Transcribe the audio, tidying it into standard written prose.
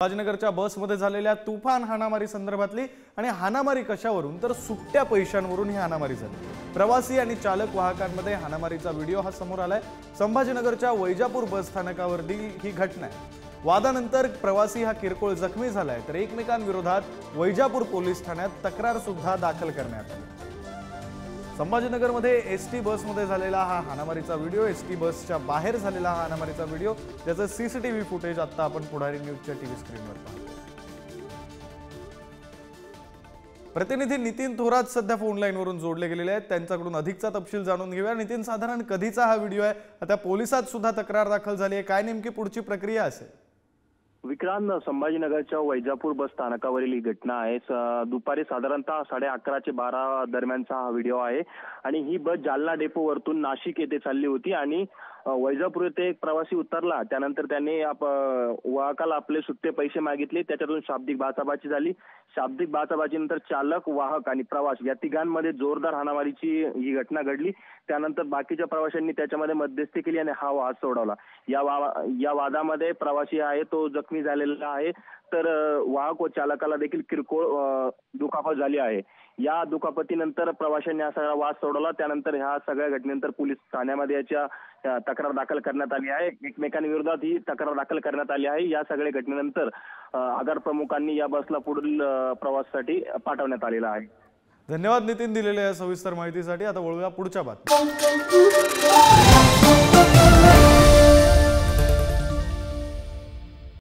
संभाजीनगरच्या बसमध्ये झालेल्या तुफान हाणामारी संदर्भातली आणि हाणामारी कशावरून तर सुट्ट्या पैशांवरून ही हाणामारी झाली। प्रवासी आणि चालक वाहकांमध्ये हाणामारीचा व्हिडिओ हा समोर आलाय। संभाजीनगरच्या वैजापूर बस स्थानकावरती ही घटना आहे। वादानंतर प्रवासी हा किरकोळ जखमी झालाय तर एकमेकांविरोधात वैजापूर पोलीस ठाण्यात तक्रार सुद्धा दाखल करण्यात आली। संभाजीनगरमध्ये एसटी बसमध्ये झालेला हा हाणामारीचा व्हिडिओ, एसटी बसच्या बाहेर झालेला हा हाणामारीचा व्हिडिओ, त्याचं सीसीटीव्ही फुटेज आता आपण पुढारी न्यूजच्या टीव्ही स्क्रीनवर पाहतो। प्रतिनिधी नितीन थोरात सध्या फोन लाईनवरून जोडले गेलेले आहेत, त्यांच्याकडून अधिकचा तपशील जाणून घेऊया। नितीन, साधारण कधीचा हा व्हिडिओ आहे? आता पोलिसात सुद्धा तक्रार दाखल झाली आहे, काय नेमकी पुढची प्रक्रिया असेल? विक्रांत, संभाजीनगरच्या वैजापूर बस स्थानकावरील ही घटना आहे। दुपारी साधारणतः 11:30 दरम्यानचा हा व्हिडिओ आहे आणि ही बस जालना डेपोवरतून नाशिक येथे चालली होती आणि वैजापूर येथे एक प्रवासी उतरला। त्यानंतर त्याने वाहकाला आपले सुट्टे पैसे मागितले, त्याच्यातून शाब्दिक बाचाबाची झाली। शाब्दिक बाचाबाचीनंतर चालक, वाहक आणि प्रवासी या तिघांमध्ये जोरदार हाणामारीची ही घटना घडली। त्यानंतर बाकीच्या प्रवाशांनी त्याच्यामध्ये मध्यस्थी केली आणि हा वाद सोडवला। या वादामध्ये प्रवासी आहे तो जखमी झालेला आहे, तर वाहक व चालकाला देखील किरकोळ दुखापत झाली आहे। या दुखापतीनंतर प्रवाशांनी हा सगळा वाद सोडवला। त्यानंतर ह्या सगळ्या घटनेनंतर पोलीस ठाण्यामध्ये याच्या तक्रार दाखल करण्यात आली आहे। एकमेकांविरोधात ही तक्रार दाखल करण्यात आली आहे। या सगळ्या घटनेनंतर आगार प्रमुखांनी या बसला पुढील प्रवासासाठी पाठवण्यात आलेला आहे। धन्यवाद नितीन, दिलेल्या सविस्तर माहितीसाठी। आता वळूया पुढच्या बातमीत।